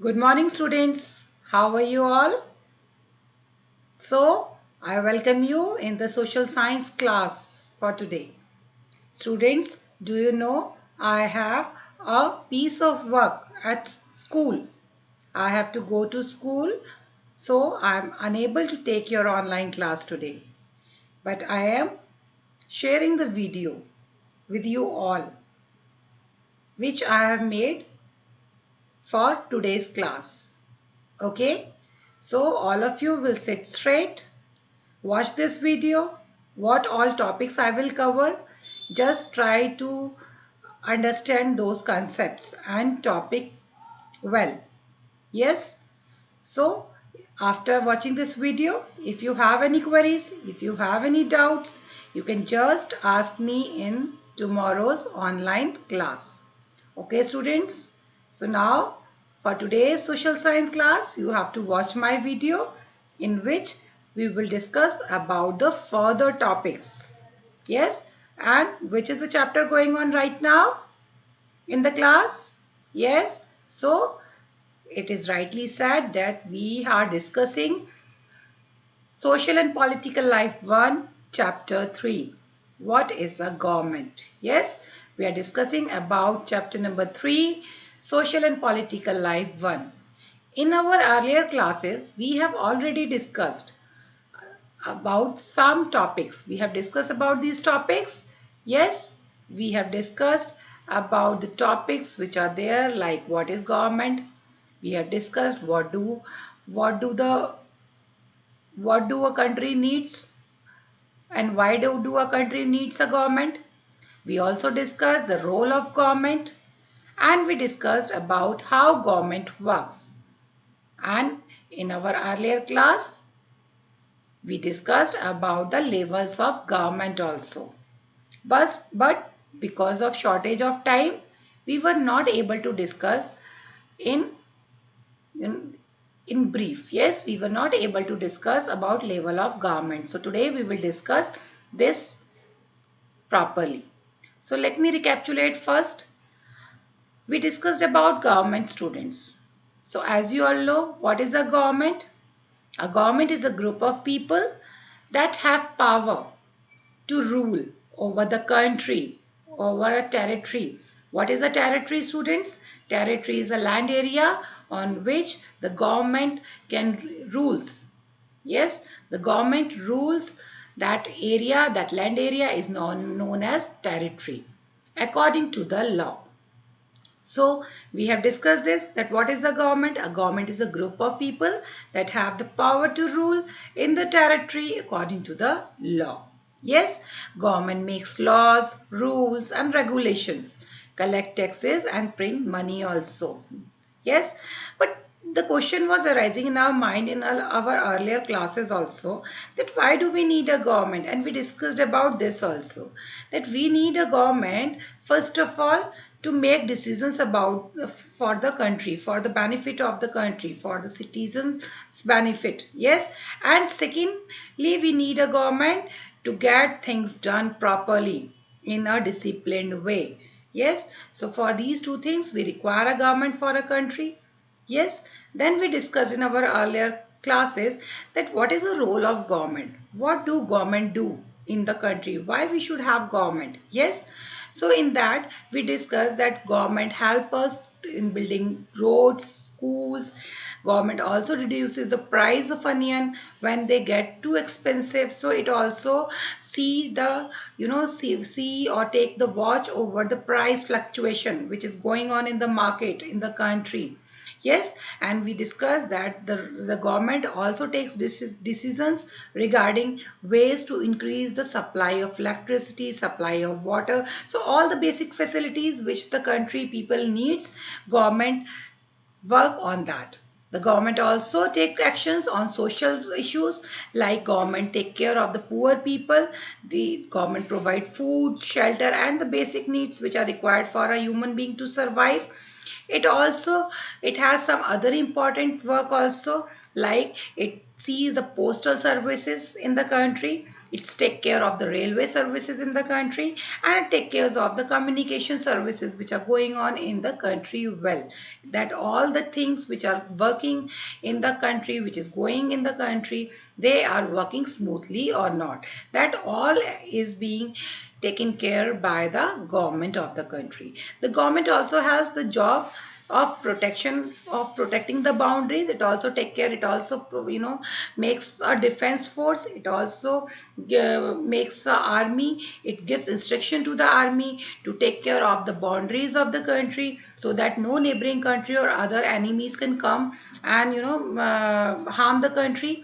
Good morning, students. How are you all? So, I welcome you in the social science class for today. Students, do you know I have a piece of work at school? I have to go to school, so I'm unable to take your online class today. But I am sharing the video with you all, which I have made for today's class. Okay? So, all of you will sit straight. Watch this video. What all topics I will cover. Just try to understand those concepts and topic well. Yes. So after watching this video, if you have any queries, if you have any doubts, you can just ask me in tomorrow's online class. Okay, students. So now for today's social science class, you have to watch my video in which we will discuss about the further topics. Yes. And which is the chapter going on right now in the class? Yes. So it is rightly said that we are discussing Social and Political Life 1, Chapter 3. What is a government? Yes, we are discussing about chapter number 3, Social and Political Life 1. In our earlier classes, we have already discussed about some topics. We have discussed about these topics. Yes, we have discussed about the topics which are there, like what is government. We have discussed what do a country needs and why do a country needs a government. We also discussed the role of government and we discussed about how government works. And in our earlier class, we discussed about the levels of government also. But because of shortage of time, we were not able to discuss in, in, in brief. Yes, we were not able to discuss about level of government. So today we will discuss this properly. So let me recapitulate first. We discussed about government students. So as you all know, what is a government? A government is a group of people that have power to rule over the country, over a territory. What is a territory, students? Territory is a land area on which the government can rules. Yes, the government rules that area, that land area is known as territory according to the law. So we have discussed this, that what is a government? A government is a group of people that have the power to rule in the territory according to the law. Yes, government makes laws, rules and regulations, collect taxes and print money also. Yes, but the question was arising in our mind in our earlier classes also, that why do we need a government, and we discussed about this also, that we need a government first of all to make decisions about for the country, for the benefit of the country, for the citizens benefit. Yes, and secondly we need a government to get things done properly in a disciplined way. Yes, so for these two things we require a government for a country. Yes, then we discussed in our earlier classes that what is the role of government? What do government do in the country? Why we should have government? Yes, so in that we discussed that government help us in building roads, schools. Government also reduces the price of onion when they get too expensive. So it also see the see or take the watch over the price fluctuation which is going on in the market in the country. Yes, and we discussed that the government also takes decisions regarding ways to increase the supply of electricity, supply of water. So all the basic facilities which the country people needs, government work on that. The government also take actions on social issues, like government take care of the poor people, the government provide food, shelter and the basic needs which are required for a human being to survive. It also, it has some other important work also, like it sees the postal services in the country, it's take care of the railway services in the country, and it take care of the communication services which are going on in the country well, that all the things which are working in the country, which is going in the country, they are working smoothly or not, that all is being taken care by the government of the country. The government also has the job of protection, of protecting the boundaries. It also take care, it also makes a defense force, it also makes a army, it gives instruction to the army to take care of the boundaries of the country, so that no neighboring country or other enemies can come and harm the country.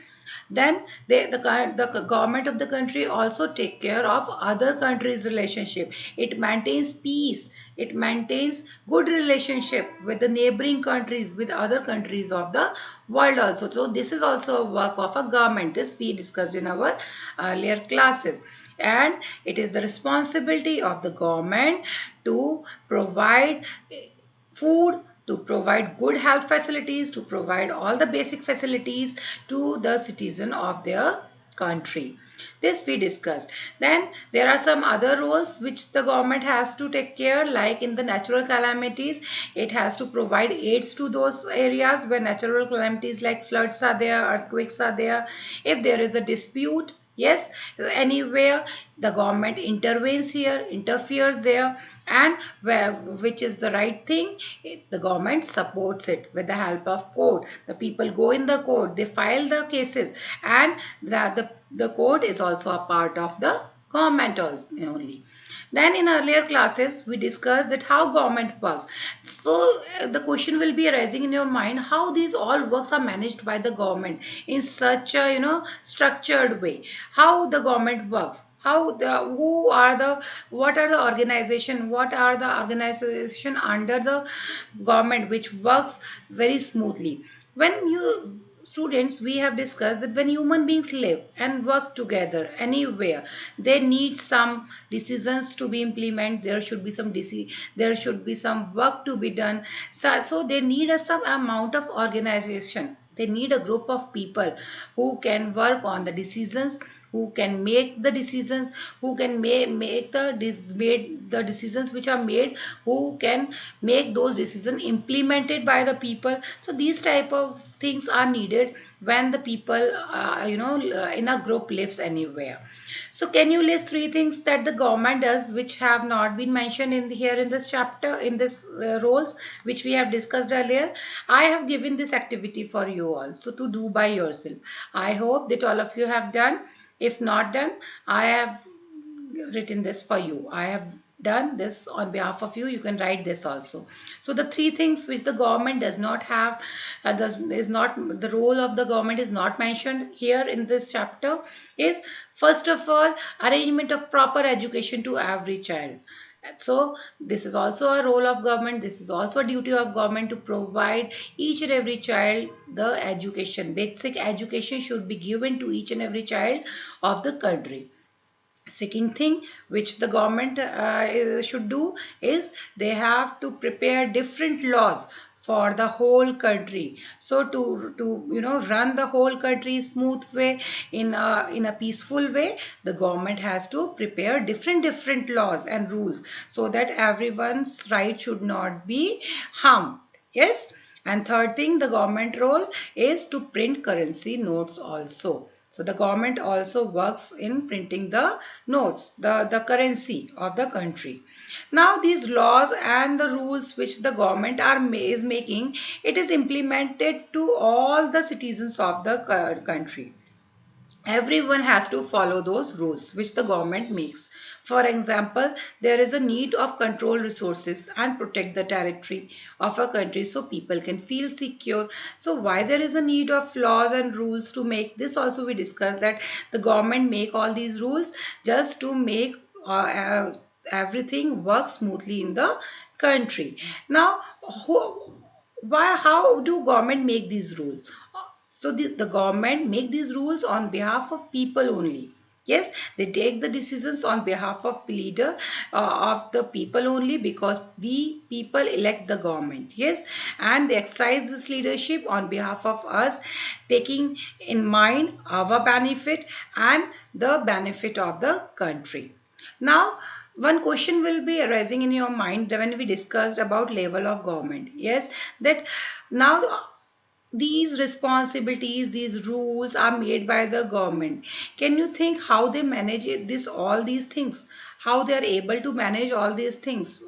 Then the government of the country also take care of other countries relationship, it maintains peace, it maintains good relationship with the neighboring countries, with other countries of the world also. So this is also a work of a government, this we discussed in our earlier classes. And it is the responsibility of the government to provide food, to provide good health facilities, to provide all the basic facilities to the citizen of their country. This we discussed. Then there are some other roles which the government has to take care, like in the natural calamities, it has to provide aids to those areas where natural calamities like floods are there, earthquakes are there. If there is a dispute, yes, anywhere, the government intervenes here, interferes there, and where, which is the right thing, the government supports it with the help of court. The people go in the court, they file the cases, and the court is also a part of the government only. Then in earlier classes, we discussed that how government works. So the question will be arising in your mind, how these all works are managed by the government in such a structured way. How the government works. How the who are the what are the organization, what are the organization under the government which works very smoothly. When you students, we have discussed that when human beings live and work together anywhere, they need some decisions to be implemented, there should be there should be some work to be done. So they need some amount of organization, they need a group of people who can work on the decisions, who can make the decisions, who can make the decisions which are made, who can make those decisions implemented by the people. So these type of things are needed when the people in a group lives anywhere. So can you list three things that the government does which have not been mentioned in here in this chapter, in this roles which we have discussed earlier? I have given this activity for you also to do by yourself. I hope that all of you have done. If not done, I have written this for you. I have done this on behalf of you. You can write this also. So the three things which the government does not have, is not, the role of the government is not mentioned here in this chapter, is first of all, arrangement of proper education to every child. So this is also a role of government. This is also a duty of government to provide each and every child the education. Basic education should be given to each and every child of the country. Second thing which the government should do is they have to prepare different laws for the whole country. So to run the whole country smooth way, in a peaceful way, the government has to prepare different laws and rules, so that everyone's right should not be harmed. Yes. And third thing, the government role is to print currency notes also. So the government also works in printing the notes, the currency of the country. Now these laws and the rules which the government is making, it is implemented to all the citizens of the country. Everyone has to follow those rules which the government makes. For example, there is a need of control resources and protect the territory of a country so people can feel secure. So why there is a need of laws and rules to make this, also we discussed that the government make all these rules just to make everything work smoothly in the country. Now, how do government make these rules? So the government make these rules on behalf of people only. Yes, they take the decisions on behalf of leader of the people only, because we people elect the government. Yes, and they exercise this leadership on behalf of us, taking in mind our benefit and the benefit of the country. Now, one question will be arising in your mind when we discussed about level of government. Yes, that now these responsibilities, these rules are made by the government. Can you think how they manage this, all these things, how they are able to manage all these things,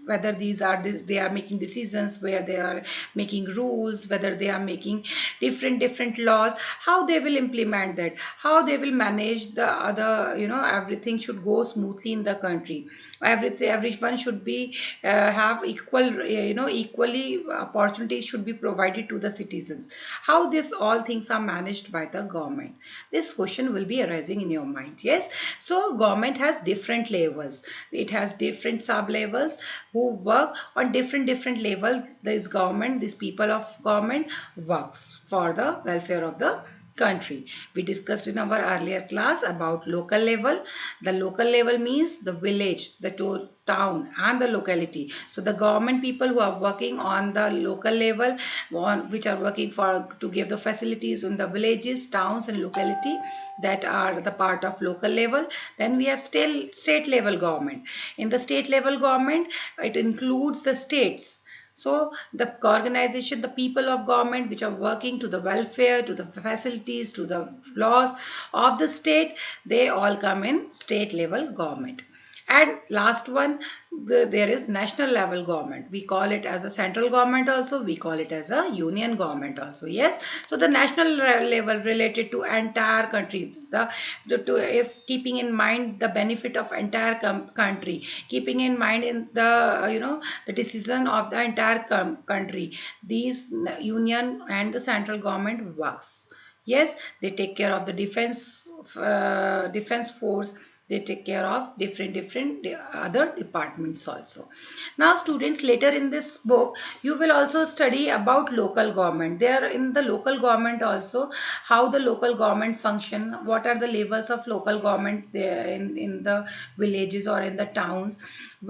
whether they are making decisions, where they are making rules, whether they are making different laws, how they will implement that, how they will manage the other, everything should go smoothly in the country, everything, everyone should be have equal, equally opportunities should be provided to the citizens. How this all things are managed by the government, this question will be arising in your mind. Yes, so government has different levels, it has different sub levels who work on different level. This government, these people of government works for the welfare of the country. We discussed in our earlier class about local level. The local level means the village, the town and the locality. So the government people who are working on the local level, which are working for to give the facilities in the villages, towns and locality, that are the part of local level. Then we have state level government. In the state level government, it includes the states. So the organization, the people of government which are working to the welfare, to the facilities, to the laws of the state, they all come in state level government. And last one, there is national level government. We call it as a central government also. We call it as a union government also. Yes. So the national level related to entire country. If keeping in mind the benefit of entire country, keeping in mind in the the decision of the entire country, these union and the central government works. Yes, they take care of the defense force, they take care of different other departments also. Now students, later in this book you will also study about local government. There in the local government also, how the local government function, what are the levels of local government there in the villages or in the towns.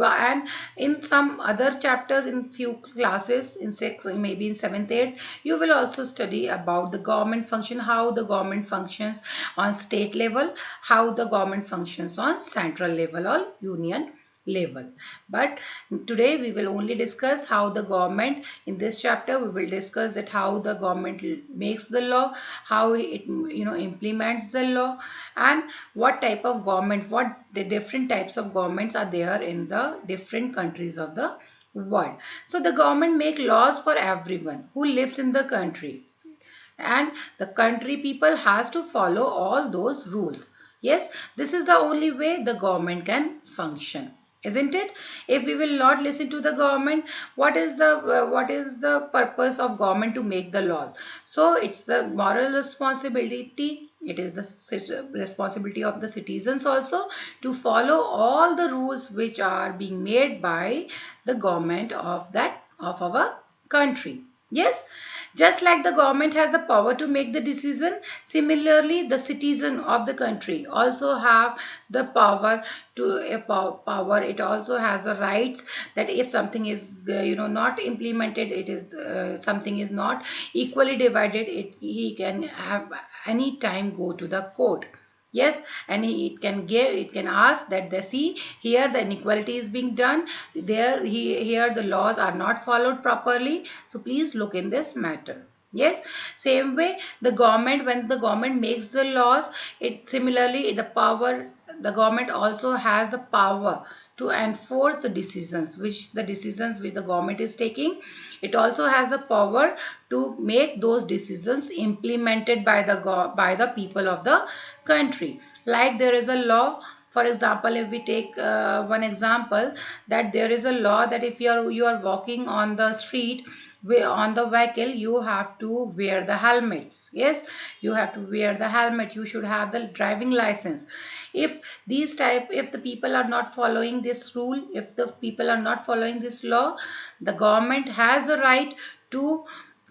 And in some other chapters, in few classes, in 6, maybe in 7th 8th, you will also study about the government function, how the government functions on state level, how the government functions on central level or union level. But today we will only discuss how the government, in this chapter we will discuss that how the government makes the law, how it implements the law, and what type of governments, what the different types of governments are there in the different countries of the world. So the government make laws for everyone who lives in the country, and the country people has to follow all those rules. Yes, this is the only way the government can function, isn't it? If we will not listen to the government, what is the purpose of government to make the laws? So it's the moral responsibility, it is the responsibility of the citizens also to follow all the rules which are being made by the government of our country. Yes, just like the government has the power to make the decision, similarly the citizen of the country also have the power to power. It also has the rights that if something is not implemented, it is something is not equally divided, he can have any time go to the court. Yes, and it can ask that they see here the inequality is being done, here the laws are not followed properly, so please look in this matter. Yes, same way the government, when the government makes the laws, it similarly the government also has the power to enforce the decisions which the government is taking. It also has the power to make those decisions implemented by the people of the country. Like there is a law, for example, if we take one example, that there is a law that if you are walking on the street, on the vehicle, you have to wear the helmets. Yes, you have to wear the helmet, you should have the driving license. If the people are not following this rule, if the people are not following this law, the government has the right to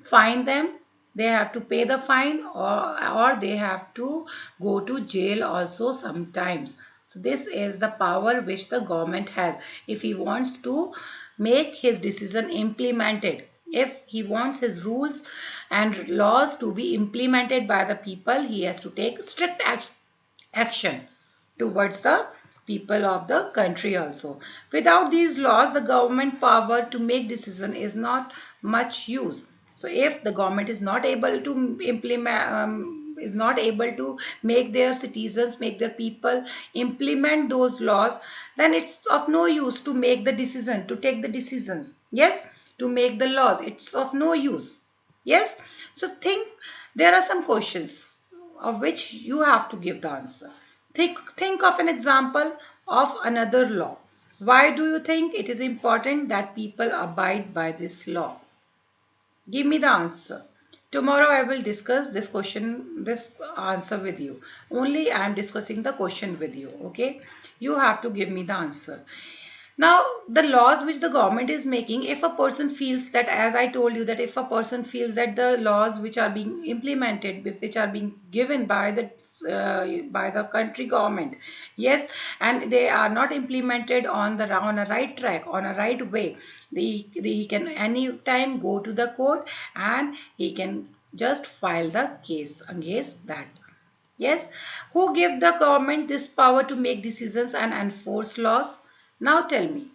fine them, they have to pay the fine, or they have to go to jail also sometimes. So this is the power which the government has. If he wants to make his decision implemented, if he wants his rules and laws to be implemented by the people, he has to take strict action towards the people of the country also. Without these laws, the government power to make decision is not much use. So if the government is not able to implement, is not able to make their citizens, make their people implement those laws, then it's of no use to make the decision, to take the decisions. Yes, to make the laws, it's of no use. Yes, so think, there are some questions of which you have to give the answer. Think of an example of another law. Why do you think it is important that people abide by this law? Give me the answer. Tomorrow I will discuss this question, this answer with you. Only I am discussing the question with you. Okay? You have to give me the answer. Now, the laws which the government is making, if a person feels that, as I told you, that if a person feels that the laws which are being implemented, which are being given by the country government, yes, and they are not implemented on a right track, on a right way, he can any time go to the court and he can just file the case against that. Yes, who gave the government this power to make decisions and enforce laws? Now tell me,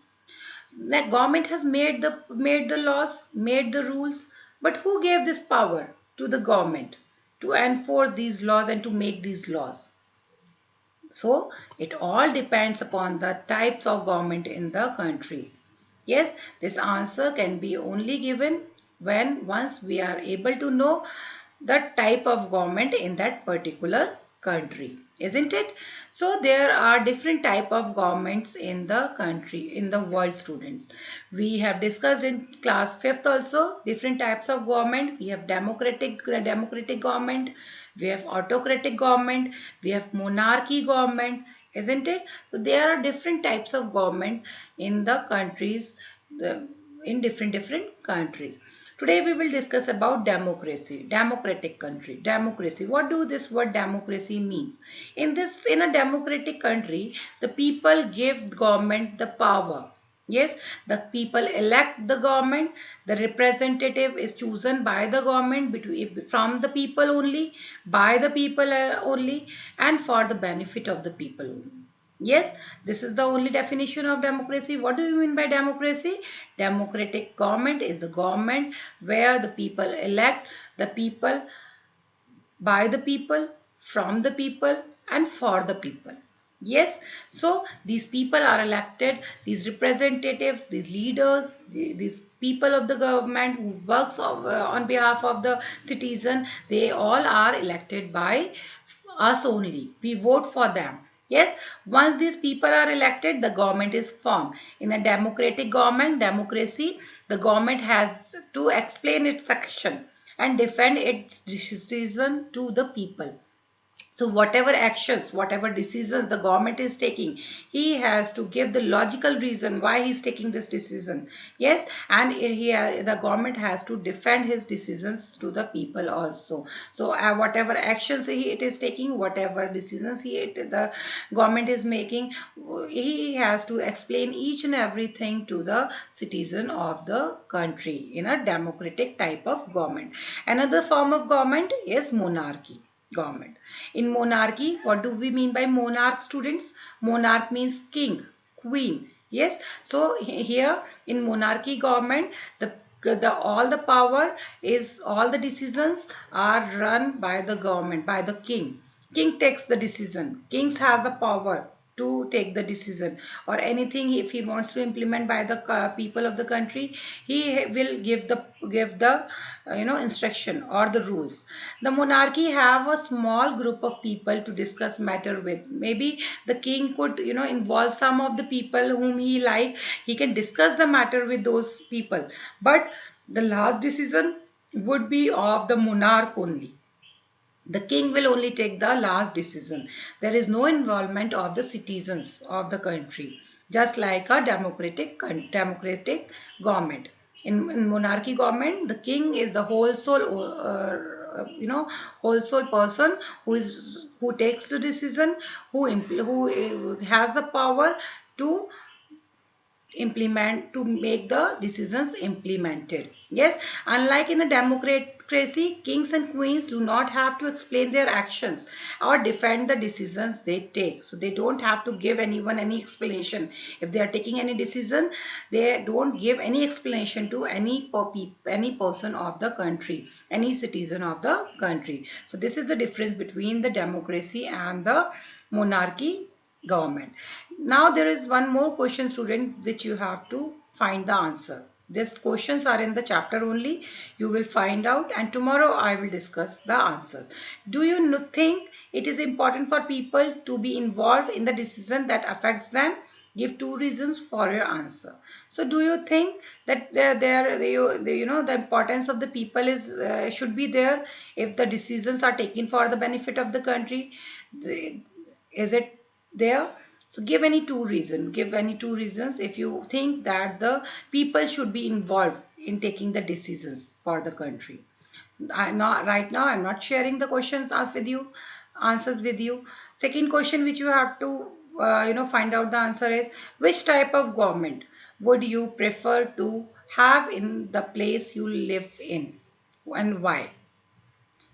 the government has made the laws, made the rules, but who gave this power to the government to enforce these laws and to make these laws? So it all depends upon the types of government in the country. Yes, this answer can be only given when once we are able to know the type of government in that particular country, isn't it? So there are different type of governments in the country, in the world, students. We have discussed in class 5th also different types of government. We have democratic government, we have autocratic government, we have monarchy government, isn't it? So there are different types of government in the countries, the, in different countries. Today we will discuss about democracy, democratic country, democracy. What do this word democracy means? In a democratic country, the people give government the power. Yes, the people elect the government. The representative is chosen by the government from the people only, by the people only, and for the benefit of the people only. Yes, this is the only definition of democracy. What do you mean by democracy? Democratic government is the government where the people elect the people, by the people, from the people, and for the people. Yes, so these people are elected, these representatives, these leaders, these people of the government who works on behalf of the citizen, they all are elected by us only. We vote for them. Yes, once these people are elected, the government is formed. In a democratic government, democracy, the government has to explain its action and defend its decision to the people. So whatever actions, whatever decisions the government is taking, he has to give the logical reason why he is taking this decision. Yes, and the government has to defend his decisions to the people also. So whatever actions it is taking, whatever decisions the government is making, he has to explain each and everything to the citizen of the country in a democratic type of government. Another form of government is monarchy government. In monarchy, what do we mean by monarch, students? Monarch means king, queen. Yes. So here in monarchy government, the all the power is, all the decisions are run by the government, by the king. King takes the decision. Kings has the power to take the decision, or anything if he wants to implement by the people of the country, he will give the instruction or the rules. The monarchy have a small group of people to discuss matter with. Maybe the king could involve some of the people whom he like. He can discuss the matter with those people, but the last decision would be of the monarch only. The king will only take the last decision. There is no involvement of the citizens of the country, just like a democratic government. In monarchy government, the king is the whole soul, whole soul person who takes the decision, who has the power to implement, to make the decisions implemented. Yes, unlike in a democracy, kings and queens do not have to explain their actions or defend the decisions they take. So they don't have to give anyone any explanation. If they are taking any decision, they don't give any explanation to any person of the country, any citizen of the country. So this is the difference between the democracy and the monarchy government. Now there is one more question, student, which you have to find the answer. These questions are in the chapter only. You will find out, and tomorrow I will discuss the answers. Do you think it is important for people to be involved in the decision that affects them? Give two reasons for your answer. So do you think that the importance of the people is should be there if the decisions are taken for the benefit of the country? Is it there? So give any two reasons. Give any two reasons if you think that the people should be involved in taking the decisions for the country. Right now I'm not sharing the questions with you, answers with you. Second question which you have to find out the answer is, which type of government would you prefer to have in the place you live in, and why?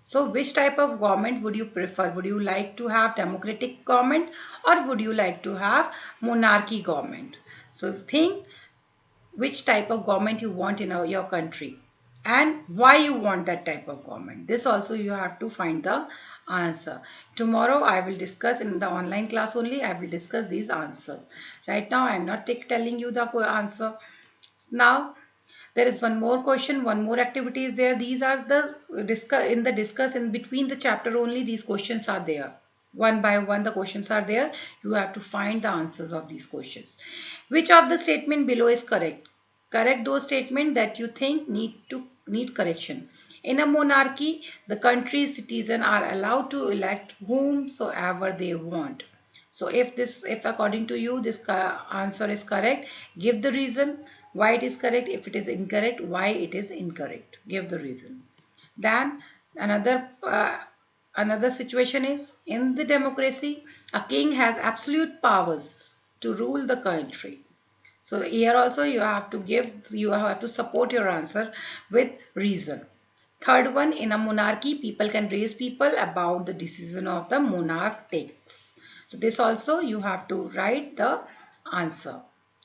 So which type of government would you prefer? Would you like to have democratic government, or would you like to have monarchy government? So think which type of government you want in your country and why you want that type of government. This also you have to find the answer. Tomorrow I will discuss in the online class only. I will discuss these answers. Right now I am not telling you the answer. Now there is one more question, one more activity is there. These are the discuss in between the chapter only. These questions are there. One by one the questions are there. You have to find the answers of these questions. Which of the statement below is correct? Correct those statements that you think need correction. In a monarchy, the country's citizens are allowed to elect whomsoever they want. So if according to you this answer is correct, give the reason why it is correct. If it is incorrect, why it is incorrect. Give the reason. Then another situation is, in the democracy, a king has absolute powers to rule the country. So here also you have to support your answer with reason. Third one, in a monarchy, people can raise people about the decision of the monarch takes. So this also you have to write the answer.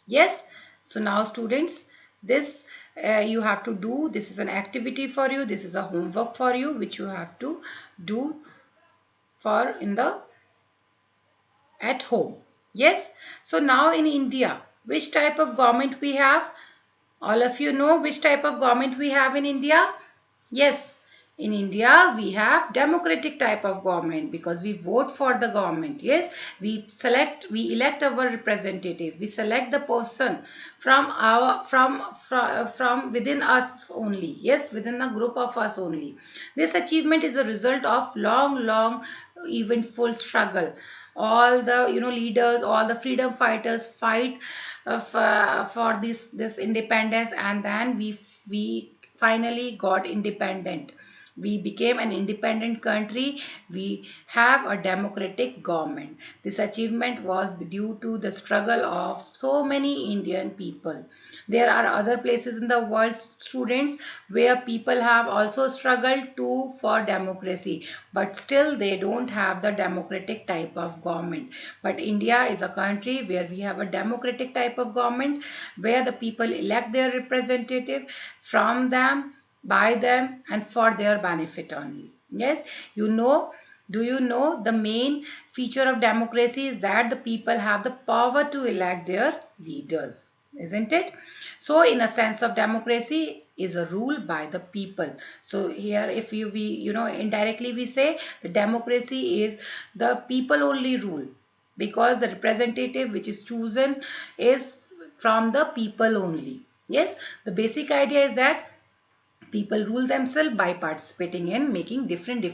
Yes. So now students, this you have to do. This is an activity for you. This is a homework for you which you have to do for in the at home. Yes. So now in India, which type of government we have? All of you know which type of government we have in India? Yes, in India we have democratic type of government because we vote for the government. Yes, we elect our representative. We select the person from within us only. Yes, within a group of us only. This achievement is a result of long eventful struggle. All the leaders, all the freedom fighters fight for this independence, and then we finally got independent. We became an independent country. We have a democratic government. This achievement was due to the struggle of so many Indian people. There are other places in the world, students, where people have also struggled too for democracy, but still they don't have the democratic type of government. But India is a country where we have a democratic type of government, where the people elect their representative from them, by them, and for their benefit only. Yes, do you know the main feature of democracy is that the people have the power to elect their leaders, isn't it? So in a sense of democracy is a rule by the people. So here if we indirectly we say the democracy is the people only rule, because the representative which is chosen is from the people only. Yes, the basic idea is that people rule themselves by participating in making different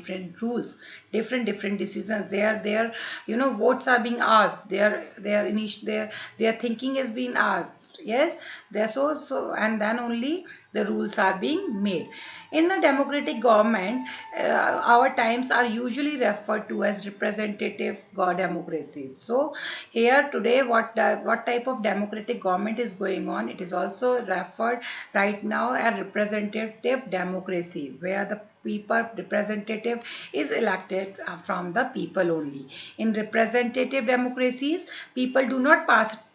rules, different decisions. Their votes are being asked, their thinking is being asked. Yes, they're so, and then only the rules are being made. In a democratic government, our times are usually referred to as representative democracies. So here today, what type of democratic government is going on? It is also referred right now as representative democracy, where the people representative is elected from the people only. In representative democracies, people do not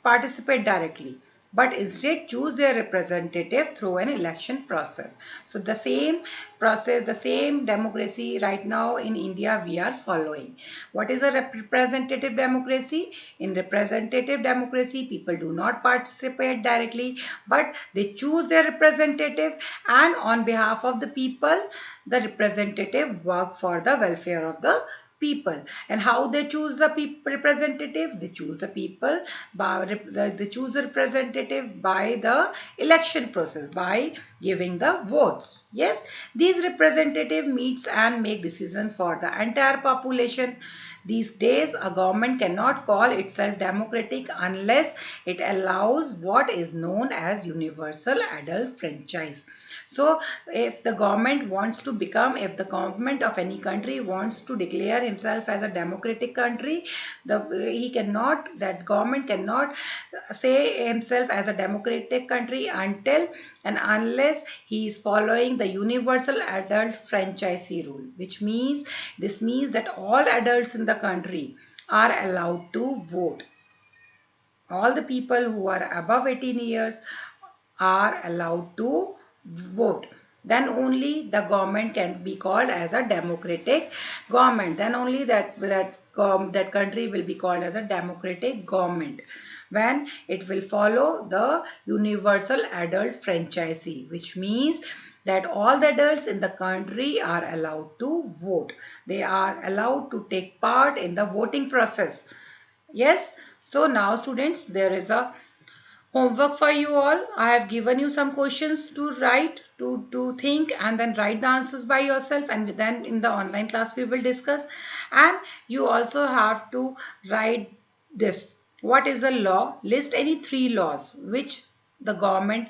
participate directly, but instead choose their representative through an election process. So the same process, the same democracy right now in India we are following. What is a representative democracy? In representative democracy, people do not participate directly, but they choose their representative, and on behalf of the people, the representative work for the welfare of the people. And how they choose the representative? They choose the people by they choose the representative by the election process, by giving the votes. Yes, these representative meets and make decision for the entire population. These days, a government cannot call itself democratic unless it allows what is known as universal adult franchise. So if the government wants to become, if the government of any country wants to declare himself as a democratic country, that government cannot say himself as a democratic country until and unless he is following the universal adult franchisee rule, which means this means that all adults in the country are allowed to vote. All the people who are above 18 years are allowed to vote. Then only the government can be called as a democratic government. Then only that country will be called as a democratic government, when it will follow the universal adult franchisee, which means that all the adults in the country are allowed to vote. They are allowed to take part in the voting process. Yes. So now students, there is a homework for you all. I have given you some questions to write, to think, and then write the answers by yourself, and then in the online class we will discuss. And you also have to write this. What is a law? List any three laws which the government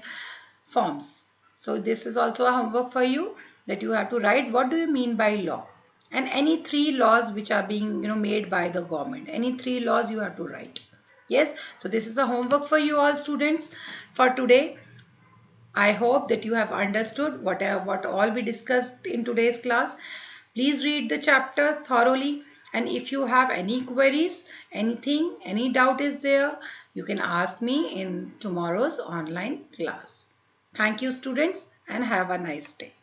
forms. So this is also a homework for you, that you have to write what do you mean by law, and any three laws which are being made by the government. Any three laws you have to write. Yes, so this is a homework for you all students for today. I hope that you have understood what all we discussed in today's class. Please read the chapter thoroughly, and if you have any queries, anything, any doubt is there, you can ask me in tomorrow's online class. Thank you students, and have a nice day.